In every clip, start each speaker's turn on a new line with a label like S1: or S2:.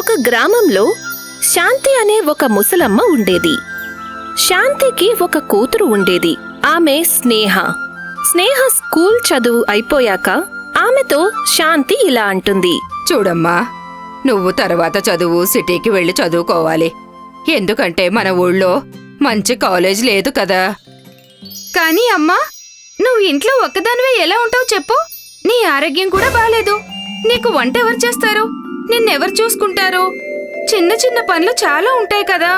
S1: ఒక గ్రామంలో శాంతి అనే ఒక ముసలమ్మ ఉండేది. శాంతికి ఒక కూతురు ఉండేది. ఆమె స్నేహ. స్నేహ స్కూల్ చదువు అయిపోయాక ఆమెతో శాంతి ఇలా అంటుంది.
S2: చూడమ్మా, నువ్వు తర్వాత చదువు సిటీకి వెళ్ళి చదువుకోవాలి. ఎందుకంటే మన ఊళ్ళో మంచి కాలేజ్ లేదు కదా. కానీ అమ్మా, నువ్వు ఇంట్లో ఒక్కదానివే ఎలా ఉంటావు చెప్పు? నీ ఆరోగ్యం కూడా బాలేదు. నీకు వంట ఎవరు చేస్తారు? నిన్నెవరు చూసుకుంటారు? చిన్న చిన్న పనులు చాలా ఉంటాయి కదా.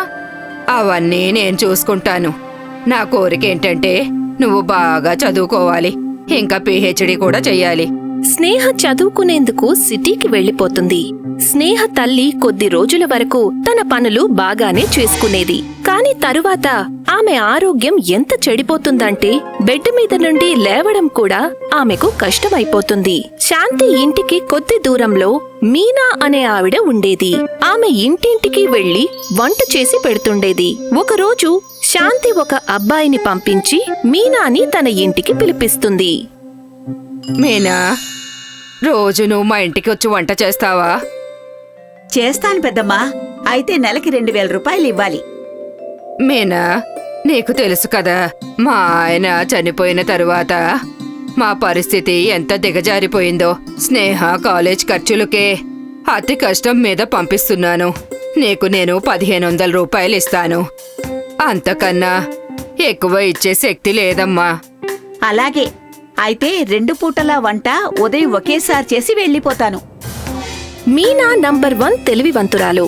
S2: అవన్నీ నేను చూసుకుంటాను. నా కోరికేంటంటే నువ్వు బాగా చదువుకోవాలి, ఇంకా పిహెచ్డి కూడా చెయ్యాలి.
S1: స్నేహ చదువుకునేందుకు సిటీకి వెళ్లిపోతుంది. స్నేహ తల్లి కొద్ది రోజుల వరకు తన పనులు బాగానే చేసుకునేది. కాని తరువాత ఆమె ఆరోగ్యం ఎంత చెడిపోతుందంటే బెడ్ మీద నుండి లేవడం కూడా ఆమెకు కష్టమైపోతుంది. శాంతి ఇంటికి కొద్ది దూరంలో మీనా అనే ఆవిడ ఉండేది. ఆమె ఇంటింటికి వెళ్లి వంట చేసి పెడుతుండేది. ఒకరోజు శాంతి ఒక అబ్బాయిని పంపించి మీనాని తన ఇంటికి పిలిపిస్తుంది.
S2: మీనా, రోజు నువ్వు మా ఇంటికి వచ్చి వంట చేస్తావా?
S3: చేస్తాను పెద్దమ్మా. అయితే నెలకి 2000 రూపాయలు ఇవ్వాలి.
S2: మీనా, నీకు తెలుసు కదా, మా ఆయన చనిపోయిన తరువాత మా పరిస్థితి ఎంత దిగజారిపోయిందో. స్నేహ కాలేజ్ ఖర్చులకే అతి కష్టం మీద పంపిస్తున్నాను. నీకు నేను 1500 రూపాయలు ఇస్తాను. అంతకన్నా ఎక్కువ ఇచ్చే శక్తి లేదమ్మా.
S3: అలాగే. అయితే 2 పూటలా వంట ఉదయం ఒకేసారి చేసి వెళ్ళిపోతాను.
S1: మీనా నంబర్ 1 తెలివివంతురాలు.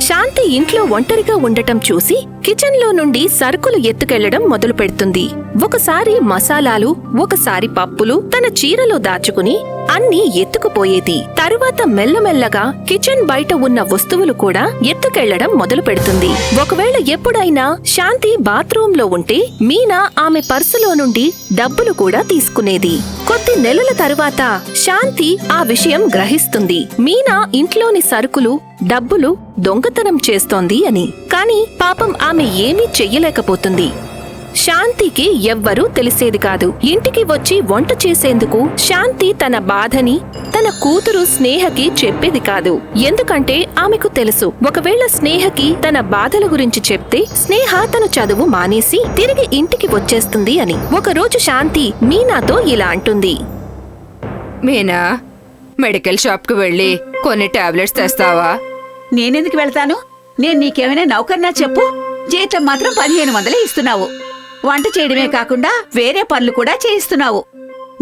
S1: శాంతి ఇంట్లో ఒంటరిగా ఉండటం చూసి కిచెన్లో నుండి సరుకులు ఎత్తుకెళ్లడం మొదలు పెడుతుంది. ఒకసారి మసాలాలు, ఒకసారి పప్పులు తన చీరలో దాచుకుని అన్నీ ఎత్తుకుపోయేది. తరువాత మెల్లమెల్లగా కిచెన్ బయట ఉన్న వస్తువులు కూడా ఎత్తుకెళ్లడం మొదలు పెడుతుంది. ఒకవేళ ఎప్పుడైనా శాంతి బాత్రూంలో ఉంటే మీనా ఆమె పర్సులో నుండి డబ్బులు కూడా తీసుకునేది. కొద్ది నెలల తరువాత శాంతి ఆ విషయం గ్రహిస్తుంది. మీనా ఇంట్లోని సరుకులు, డబ్బులు దొంగతనం చేస్తోంది అని. కాని పాపం ఆమె ఏమీ చెయ్యలేకపోతుంది. శాంతికి ఎవ్వరూ తెలిసేది కాదు. ఇంటికి వచ్చి వంట చేసేందుకు శాంతి తన బాధని తన కూతురు స్నేహకి చెప్పేది కాదు. ఎందుకంటే ఆమెకు తెలుసు, ఒకవేళ స్నేహకి తన బాధల గురించి చెప్తే స్నేహ తన చదువు మానేసి తిరిగి ఇంటికి వచ్చేస్తుంది అని. ఒకరోజు శాంతి మీనాతో ఇలా అంటుంది.
S2: మీనా, మెడికల్ షాప్కి వెళ్ళి కొన్ని టాబ్లెట్స్ తెస్తావా?
S3: నేనెందుకు వెళ్తాను? నేను నీకేమైనా నౌకర్నా చెప్పు? జీతం మాత్రం 1500 ఇస్తున్నావు. వంట చేయడమే కాకుండా వేరే పనులు కూడా చేయిస్తున్నావు.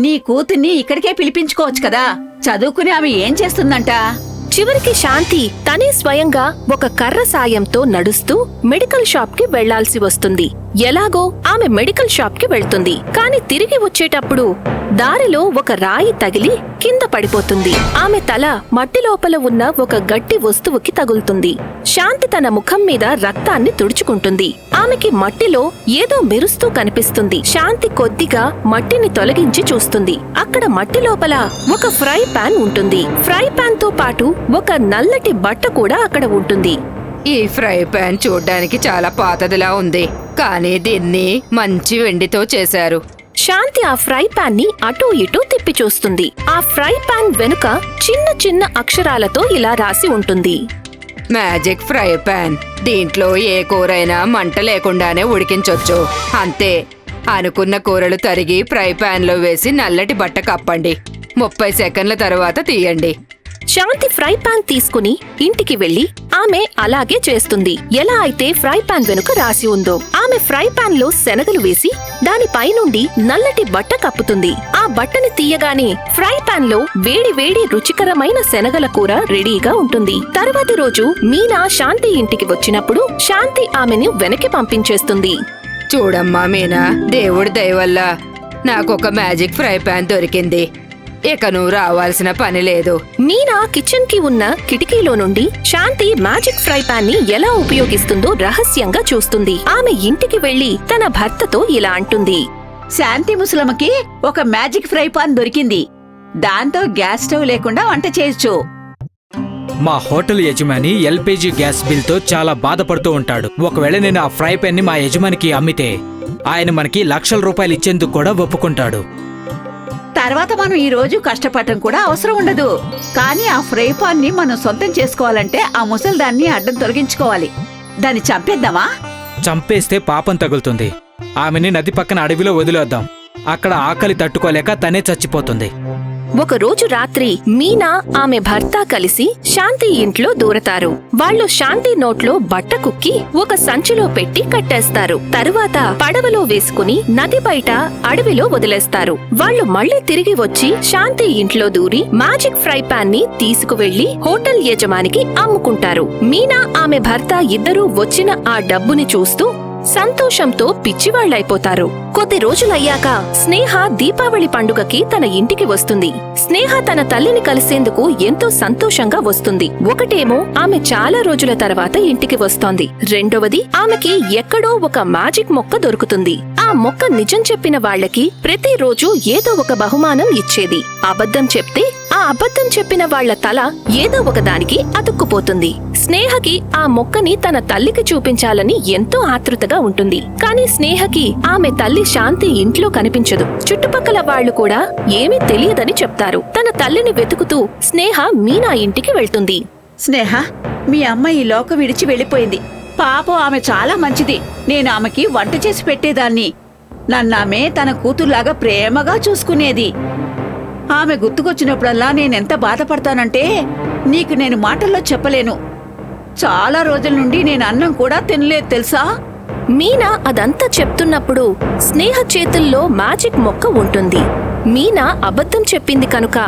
S3: నీ కూతుర్ని ఇక్కడికే పిలిపించుకోవచ్చు కదా. చదువుకుని ఆమె ఏం చేస్తుందంట?
S1: చివరికి శాంతి తనే స్వయంగా ఒక కర్ర సాయంతో నడుస్తూ మెడికల్ షాప్కి వెళ్లాల్సి వస్తుంది. ఎలాగో ఆమె మెడికల్ షాప్కి వెళ్తుంది. కాని తిరిగి వచ్చేటప్పుడు దారిలో ఒక రాయి తగిలి కింద పడిపోతుంది. ఆమె తల మట్టి లోపల ఉన్న ఒక గట్టి వస్తువుకి తగులుతుంది. శాంతి తన ముఖం మీద రక్తాన్ని తుడుచుకుంటుంది. ఆమెకి మట్టిలో ఏదో మెరుస్తూ కనిపిస్తుంది. శాంతి కొద్దిగా మట్టిని తొలగించి చూస్తుంది. అక్కడ మట్టి లోపల ఒక ఫ్రై పాన్ ఉంటుంది. ఫ్రై పాన్ తో పాటు ఒక నల్లటి బట్ట కూడా అక్కడ ఉంటుంది.
S2: ఈ ఫ్రై పాన్ చూడ్డానికి చాలా పాతదిలా ఉంది, కానీ దీన్ని మంచి వెండితో చేశారు.
S1: శాంతి ఆ ఫ్రై పాన్ ని అటూ ఇటూ తిప్పి చూస్తుంది. ఆ ఫ్రై పాన్ వెనుక చిన్న చిన్న అక్షరాలతో ఇలా రాసి ఉంటుంది.
S2: Magic fry pan. దీంట్లో ఏ కూరైనా మంట లేకుండానే ఉడికించొచ్చు. అంతే. అనుకున్న కూరలు తరిగి ఫ్రై పాన్ లో వేసి నల్లటి బట్ట కప్పండి. 30 సెకండ్ల తర్వాత తీయండి.
S1: శాంతి ఫ్రై పాన్ తీసుకుని ఇంటికి వెళ్లి ఆమె అలాగే చేస్తుంది. ఎలా అయితే ఫ్రై పాన్ వెనుక రాసి ఉందో. ఆమె ఫ్రై పాన్ లో శనగలు వేసి దానిపై నుండి నల్లటి బట్ట కప్పుతుంది. ఆ బట్టని తీయగానే ఫ్రై పాన్ లో వేడి వేడి రుచికరమైన శనగల కూర రెడీగా ఉంటుంది. తరువాతి రోజు మీనా శాంతి ఇంటికి వచ్చినప్పుడు శాంతి ఆమెను వెనక్కి పంపించేస్తుంది.
S2: చూడమ్మా మీనా, దేవుడి దయ వల్ల నాకొక మ్యాజిక్ ఫ్రై పాన్ దొరికింది. ఇక నువ్వు రావాల్సిన పని లేదు.
S1: మీనా కిచెన్ కి ఉన్న కిటికీలో నుండి శాంతి మ్యాజిక్ ఫ్రై పాన్ ని ఎలా ఉపయోగిస్తుందో రహస్యంగా చూస్తుంది. ఆమె ఇంటికి వెళ్లి తన భర్తతో ఇలా అంటుంది.
S3: శాంతి ముసలమ్మకి ఒక మ్యాజిక్ ఫ్రై పాన్ దొరికింది. దాంతో గ్యాస్ స్టవ్ లేకుండా వంట చేయొచ్చు.
S4: మా హోటల్ యజమాని ఎల్పీజీ గ్యాస్ బిల్ తో చాలా బాధపడుతూ ఉంటాడు. ఒకవేళ నేను ఆ ఫ్రై పాన్ ని మా యజమానికి అమ్మితే ఆయన మనకి లక్షల రూపాయలు ఇచ్చేందుకు కూడా ఒప్పుకుంటాడు.
S3: తర్వాత మనం ఈ రోజు కష్టపడటం కూడా అవసరం ఉండదు. కానీ ఆ ఫ్రై పాన్ ని మనం సొంతం చేసుకోవాలంటే ఆ ముసలిదాన్ని అడ్డం తొలగించుకోవాలి. దాన్ని చంపేద్దామా?
S4: చంపేస్తే పాపం తగులుతుంది. ఆమెని నది పక్కన అడవిలో వదిలేద్దాం. అక్కడ ఆకలి తట్టుకోలేక తనే చచ్చిపోతుంది.
S1: ఒకరోజు రాత్రి మీనా ఆమె భర్త కలిసి శాంతి ఇంట్లో దూరతారు. వాళ్ళు శాంతి నోట్లో బట్ట కుక్కి ఒక సంచిలో పెట్టి కట్టేస్తారు. తరువాత పడవలో వేసుకుని నది బయట అడవిలో వదిలేస్తారు. వాళ్ళు మళ్ళీ తిరిగి వచ్చి శాంతి ఇంట్లో దూరి మ్యాజిక్ ఫ్రై పాన్ ని తీసుకువెళ్లి హోటల్ యజమానికి అమ్ముకుంటారు. మీనా ఆమె భర్త ఇద్దరూ వచ్చిన ఆ డబ్బుని చూస్తూ సంతోషంతో పిచ్చివాళ్లైపోతారు. కొద్ది రోజులయ్యాక స్నేహ దీపావళి పండుగకి తన ఇంటికి వస్తుంది. స్నేహ తన తల్లిని కలిసేందుకు ఎంతో సంతోషంగా వస్తుంది. ఒకటేమో ఆమె చాలా రోజుల తర్వాత ఇంటికి వస్తోంది. రెండవది ఆమెకి ఎక్కడో ఒక మ్యాజిక్ మొక్క దొరుకుతుంది. ఆ మొక్క నిజం చెప్పిన వాళ్లకి ప్రతిరోజు ఏదో ఒక బహుమానం ఇచ్చేది. అబద్ధం చెప్తే ఆ అబద్ధం చెప్పిన వాళ్ల తల ఏదో ఒకదానికి అతుక్కుపోతుంది. స్నేహకి ఆ మొక్కని తన తల్లికి చూపించాలని ఎంతో ఆతృతగా ఉంటుంది. కాని స్నేహకి ఆమె తల్లి శాంతి ఇంట్లో కనిపించదు. చుట్టుపక్కల వాళ్లు కూడా ఏమీ తెలియదని చెప్తారు. తన తల్లిని వెతుకుతూ స్నేహ మీనా ఇంటికి వెళ్తుంది.
S3: స్నేహ, మీ అమ్మ ఈ లోకం విడిచి వెళ్ళిపోయింది. పాపం, ఆమె చాలా మంచిది. నేను ఆమెకి వంట చేసి పెట్టేదాన్ని. నన్నామె తన కూతుర్లాగా ప్రేమగా చూసుకునేది. ఆమె గుర్తుకొచ్చినప్పుడల్లా నేనెంత బాధపడతానంటే నీకు నేను మాటల్లో చెప్పలేను. చాలా రోజుల నుండి నేను అన్నం కూడా తినలేదు తెలుసా?
S1: మీనా అదంతా చెప్తున్నప్పుడు స్నేహ చేతుల్లో మ్యాజిక్ మొక్క ఉంటుంది. మీనా అబద్ధం చెప్పింది కనుక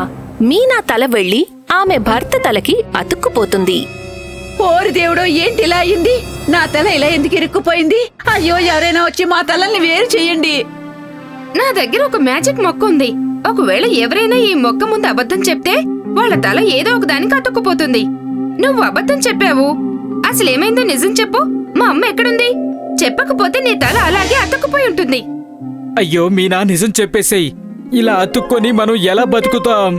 S1: మీనా తల వెళ్లి ఆమె భర్త తలకి అతుక్కుపోతుంది.
S3: ఓరి దేవుడో, ఏంటిలా అయింది? నా తల ఇలా ఎందుకు ఇరుక్కుపోయింది? అయ్యో, ఎవరైనా వచ్చి మా తలల్ని వేరు చెయ్యండి.
S2: నా దగ్గర ఒక మ్యాజిక్ మొక్క ఉంది. ఒకవేళ ఎవరైనా ఈ మొక్క ముందు అబద్ధం చెప్తే వాళ్ళ తల ఏదో ఒక దానికి అతుక్కుపోతుంది. నువ్వు అబద్ధం చెప్పావు. అసలేమైందో నిజం చెప్పు. మా అమ్మ ఎక్కడుంది? చెప్పకపోతే నీ తల అలాగే అతుక్కుపోయి ఉంటుంది.
S4: అయ్యో మీనా, నిజం చెప్పేసేయ్. ఇలా అతుక్కొని మనం ఎలా బతుకుతాం?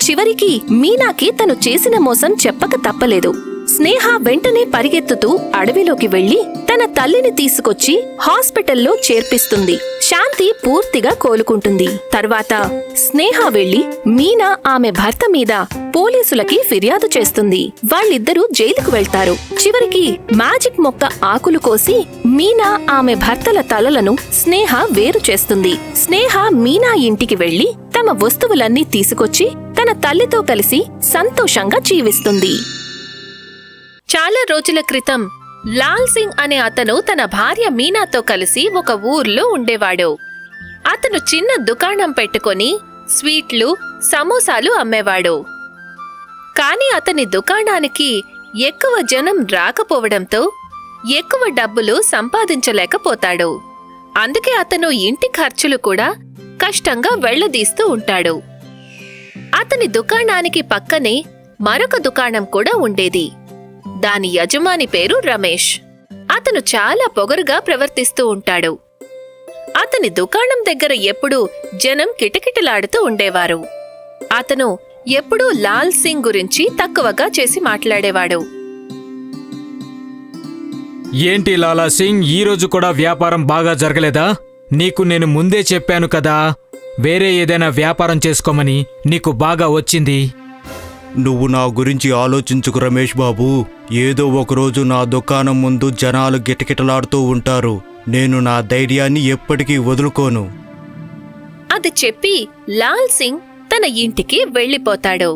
S1: చివరికి మీనాకి తను చేసిన మోసం చెప్పక తప్పలేదు. స్నేహ వెంటనే పరిగెత్తుతూ అడవిలోకి వెళ్లి తన తల్లిని తీసుకొచ్చి హాస్పిటల్లో చేర్పిస్తుంది. శాంతి పూర్తిగా కోలుకుంటుంది. తర్వాత స్నేహ వెళ్లి మీనా ఆమె భర్త మీద పోలీసులకి ఫిర్యాదు చేస్తుంది. వాళ్ళిద్దరూ జైలుకు వెళ్తారు. చివరికి మ్యాజిక్ మొక్క ఆకులు కోసి మీనా ఆమె భర్తల తలలను స్నేహ వేరు చేస్తుంది. స్నేహ మీనా ఇంటికి వెళ్లి తమ వస్తువులన్నీ తీసుకొచ్చి తన తల్లితో కలిసి సంతోషంగా జీవిస్తుంది. చాలా రోజుల క్రితం లాల్ సింగ్ అనే అతను తన భార్య మీనాతో కలిసి ఒక ఊర్లో ఉండేవాడు. అతను చిన్న దుకాణం పెట్టుకొని స్వీట్లు, సమోసాలు అమ్మేవాడు. కాని అతని దుకాణానికి ఎక్కువ జనం రాకపోవడంతో ఎక్కువ డబ్బులు సంపాదించలేకపోతాడు. అందుకే అతను ఇంటి ఖర్చులు కూడా కష్టంగా వెళ్లదీస్తూ ఉంటాడు. అతని దుకాణానికి పక్కనే మరొక దుకాణం కూడా ఉండేది. దాని యజమాని పేరు రమేష్. అతను చాలా పొగరుగా ప్రవర్తిస్తూ ఉంటాడు. అతని దుకాణం దగ్గర ఎప్పుడూ జనం కిటకిటలాడుతూ ఉండేవారు. అతను ఎప్పుడూ లాల్ సింగ్ గురించి తక్కువగా చేసి మాట్లాడేవాడు.
S4: ఏంటి లాలా సింగ్, ఈ రోజు కూడా వ్యాపారం బాగా జరగలేదా? నీకు నేను ముందే చెప్పాను కదా, వేరే ఏదైనా వ్యాపారం చేసుకోమని. నీకు బాగా వచ్చింది.
S5: నువ్వు నా గురించి ఆలోచించుకు రమేష్ బాబు. ఏదో ఒకరోజు నా దుకాణం ముందు జనాలు గిటగిటలాడుతూ ఉంటారు. నేను నా ధైర్యాన్ని ఎప్పటికీ వదులుకోను.
S1: అది చెప్పి లాల్ సింగ్ తన ఇంటికి వెళ్లిపోతాడు.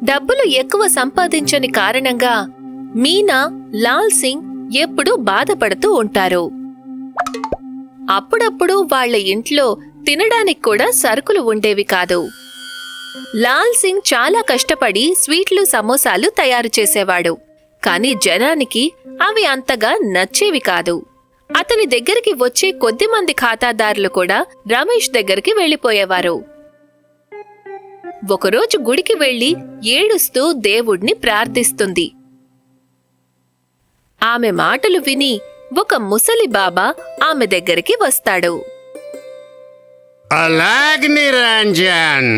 S1: డబ్బులు ఎక్కువ సంపాదించని కారణంగా మీనా, లాల్ సింగ్ ఎప్పుడూ బాధపడుతూ ఉంటారు. అప్పుడప్పుడు వాళ్ల ఇంట్లో తినడానికి కూడా సరుకులు ఉండేవి కాదు. లాల్ సింగ్ చాలా కష్టపడి స్వీట్లు, సమోసాలు తయారు చేసేవాడు. కాని జనానికి అవి అంతగా నచ్చేవి కాదు. అతని దగ్గరికి వచ్చే కొద్దిమంది ఖాతాదారులు కూడా రమేష్ దగ్గరికి వెళ్లిపోయేవారు. ఒకరోజు గుడికి వెళ్లి ఏడుస్తూ దేవుణ్ణి ప్రార్థిస్తుంది. ఆమె మాటలు విని ఒక ముసలి బాబా ఆమె దగ్గరికి వస్తాడు.
S6: అలాగ్ నిరంజన్,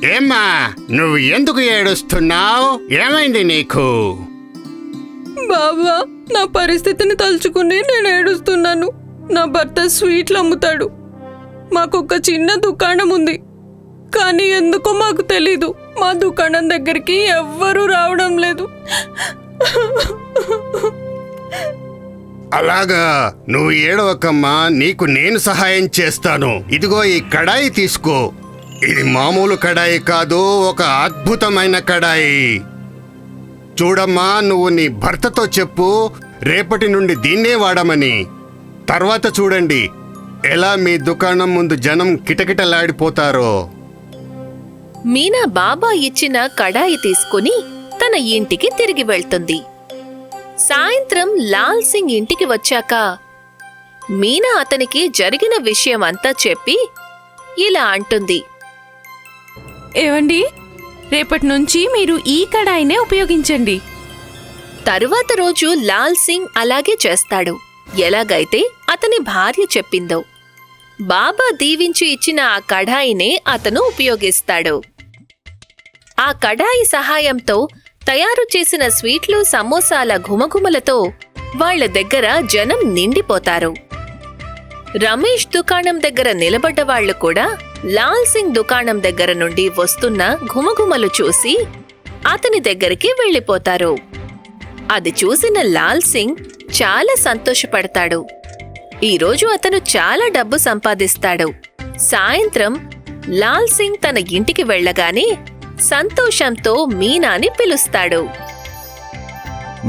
S6: ఏమ్మా, నువ్వు ఎందుకు ఏడుస్తున్నావు? ఏమైంది నీకు?
S7: బాబా, నా పరిస్థితిని తలుచుకుని నేను ఏడుస్తున్నాను. నా భర్త స్వీట్లు అమ్ముతాడు. మా మాకొక చిన్న దుకాణం ఉంది, కానీ ఎందుకో మాకు తెలీదు మా దుకాణం దగ్గరికి ఎవ్వరూ రావడం లేదు.
S6: అలాగా, నువ్వు ఏడవకమ్మా, నీకు నేను సహాయం చేస్తాను. ఇదిగో ఈ కడాయి తీసుకో. ఇది మామూలు కడాయి కాదు, ఒక అద్భుతమైన కడాయి. చూడమ్మా, నువ్వు నీ భర్తతో చెప్పు రేపటి నుండి దీన్నే వాడమని. తర్వాత చూడండి ఎలా మీ దుకాణం ముందు జనం కిటకిటలాడిపోతారో.
S1: మీనా బాబా ఇచ్చిన కడాయి తీసుకుని తన ఇంటికి తిరిగి వెళ్తుంది. సాయంత్రం లాల్ సింగ్ ఇంటికి వచ్చాక మీనా అతనికి జరిగిన విషయం అంతా చెప్పి ఇలా అంటుంది.
S7: ఏవండి, రేపటి నుంచి మీరు ఈ కడాయినే ఉపయోగించండి.
S1: తరువాత రోజు లాల్ సింగ్ అలాగే చేస్తాడు, ఎలాగైతే అతని భార్య చెప్పిందో. బాబా దీవించి ఇచ్చిన ఆ కడాయినే అతను ఉపయోగిస్తాడు. ఆ కడాయి సహాయంతో తయారు చేసిన స్వీట్లు, సమోసాల ఘుమఘుమలతో వాళ్ల దగ్గర జనం నిండిపోతారు. రమేష్ దుకాణం దగ్గర నిలబడ్డ వాళ్లు కూడా లాల్ సింగ్ దుకాణం దగ్గర నుండి వస్తున్న ఘుమఘుమలు చూసి అతని దగ్గరికి వెళ్లిపోతారు. అది చూసిన లాల్ సింగ్ చాలా సంతోషపడతాడు. ఈరోజు అతను చాలా డబ్బు సంపాదిస్తాడు. సాయంత్రం లాల్ సింగ్ తన ఇంటికి వెళ్ళగానే సంతోషంతో మీనాని పిలుస్తాడు.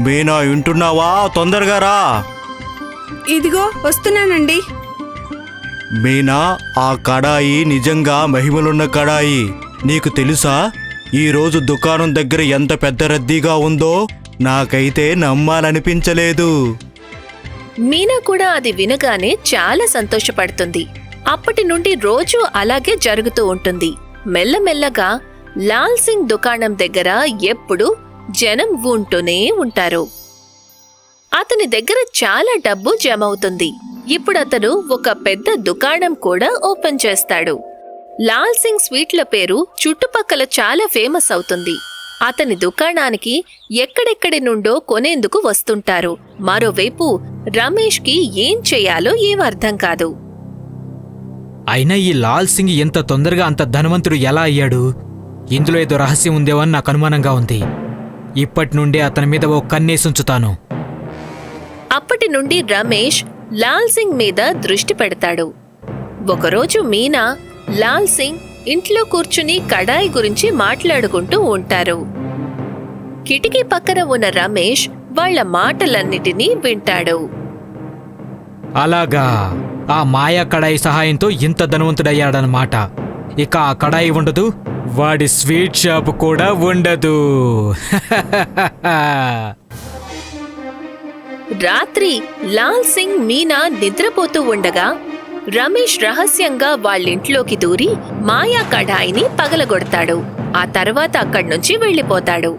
S5: మీనా, వింటున్నావా? తొందరగా రా.
S7: ఇదిగో వస్తున్నానండి.
S5: మీనా, ఆ కడాయి నిజంగా మహిమలున్న కడాయి. నీకు తెలుసా, ఈరోజు దుకాణం దగ్గర ఎంత పెద్ద రద్దీగా ఉందో? నాకైతే నమ్మాలనిపించలేదు.
S1: మీనా కూడా అది వినగానే చాలా సంతోషపడుతుంది. అప్పటి నుండి రోజూ అలాగే జరుగుతూ ఉంటుంది. మెల్లమెల్లగా లాల్ సింగ్ దుకాణం దగ్గర ఎప్పుడూ జనం ఉంటూనే ఉంటారు. అతని దగ్గర చాలా డబ్బు జమవుతుంది. ఇప్పుడు అతను ఒక పెద్ద దుకాణం కూడా ఓపెన్ చేస్తాడు. లాల్ సింగ్ స్వీట్ల పేరు చుట్టుపక్కల చాలా ఫేమస్ అవుతుంది. అతని దుకాణానికి ఎక్కడెక్కడి నుండో కొనేందుకు వస్తుంటారు. మరోవైపు రమేష్కి ఏం చెయ్యాలో ఏం అర్థం కాదు.
S4: అయినా ఈ లాల్ సింగ్ ఎంత తొందరగా అంత ధనవంతుడు ఎలా అయ్యాడు? ఇందులో ఏదో రహస్యం ఉందేవని నాకు అనుమానంగా ఉంది. ఇప్పటి నుండే అతని మీద ఓ కన్నేసుంచుతాను.
S1: అప్పటి నుండి రమేష్ లాల్ సింగ్ మీద దృష్టి పెడతాడు. ఒకరోజు మీనా, లాల్ సింగ్ ఇంట్లో కూర్చుని కడాయి గురించి మాట్లాడుకుంటూ ఉంటారు. కిటికీ పక్కన ఉన్న రమేష్ వాళ్ల మాటలన్నిటినీ వింటాడు.
S4: అలాగా, ఆ మాయా కడాయి సహాయంతో ఇంత ధనవంతుడయ్యాడనమాట. ఇక ఆ కడాయి ఉండదు, వాడి స్వీట్ షాప్ కూడా ఉండదు.
S1: రాత్రి లాల్ సింగ్, మీనా నిద్రపోతూ ఉండగా రమేష్ రహస్యంగా వాళ్ళింట్లోకి దూరి మాయా కడాయిని పగలగొడతాడు. ఆ తర్వాత అక్కడ్నుంచి వెళ్లిపోతాడు.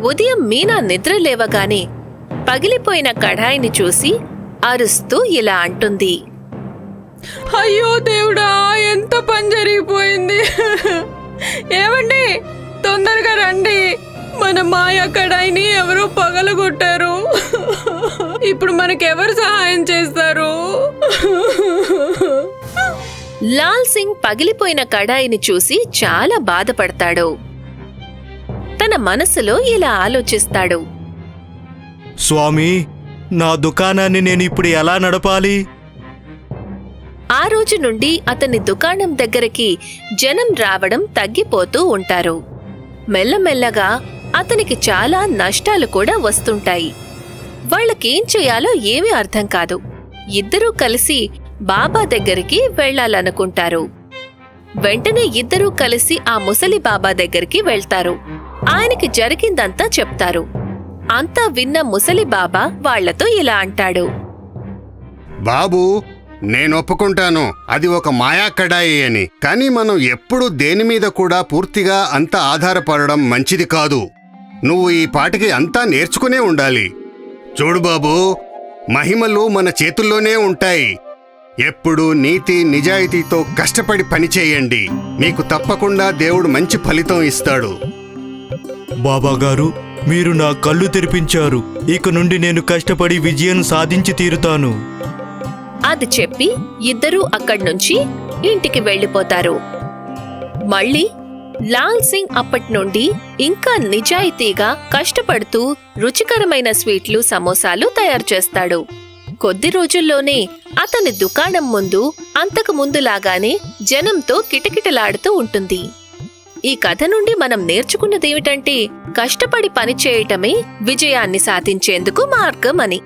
S1: ఉదయం మీనా నిద్ర లేవగానే పగిలిపోయిన కడాయిని చూసి అరుస్తూ ఇలా అంటుంది.
S7: అయ్యో దేవుడా, ఎంత పని జరిగిపోయింది. ఏమండి, తొందరగా రండి. మన మాయా కడాయిని ఎవరో పగలగొట్టారు. ఇప్పుడు మనకెవరు సహాయం చేస్తారు?
S1: లాల్ సింగ్ పగిలిపోయిన కడాయిని చూసి చాలా బాధపడతాడు. తన మనసులో ఇలా ఆలోచిస్తాడు.
S5: స్వామి, నా దుకాణాన్ని నేను ఇప్పుడు ఎలా నడపాలి?
S1: ఆ రోజు నుండి అతని దుకాణం దగ్గరికి జనం రావడం తగ్గిపోతూ ఉంటారు. మెల్లమెల్లగా అతనికి చాలా నష్టాలు కూడా వస్తుంటాయి. వాళ్ళకేం చేయాలో ఏమీ అర్థం కాదు. ఇద్దరూ కలిసి బాబా దగ్గరికి వెళ్లాలనుకుంటారు. వెంటనే ఇద్దరూ కలిసి ఆ ముసలి బాబా దగ్గరికి వెళ్తారు. ఆయనకి జరిగిందంతా చెప్తారు. అంతా విన్న ముసలి బాబా వాళ్లతో ఇలా అంటాడు.
S6: బాబూ, నేను ఒప్పుకుంటాను అది ఒక మాయా కడాయి అని. కానీ మనం ఎప్పుడూ దేని మీద కూడా పూర్తిగా అంత ఆధారపడడం మంచిది కాదు. నువ్వు ఈ పాటికి అంతా నేర్చుకునే ఉండాలి. చూడు బాబూ, మహిమలు మన చేతుల్లోనే ఉంటాయి. ఎప్పుడూ నీతి నిజాయితీతో కష్టపడి పనిచేయండి. మీకు తప్పకుండా దేవుడు మంచి ఫలితం ఇస్తాడు.
S5: బాబాగారు, మీరు నా కళ్ళు తెరిపించారు. ఇక నుండి నేను కష్టపడి విజయం సాధించి తీరుతాను.
S1: అది చెప్పి ఇద్దరూ అక్కడ్నుంచి ఇంటికి వెళ్ళిపోతారు. మళ్ళీ లాల్ సింగ్ అప్పటి నుండి ఇంకా నిజాయితీగా కష్టపడుతూ రుచికరమైన స్వీట్లు సమోసాలు తయారు చేస్తాడు. కొద్ది రోజుల్లోనే అతని దుకాణం ముందు అంతకు ముందులాగానే జనంతో కిటకిటలాడుతూ ఉంటుంది. ఈ కథ నుండి మనం నేర్చుకున్నదేమిటంటే కష్టపడి పనిచేయటమే విజయాన్ని సాధించేందుకు మార్గం అని.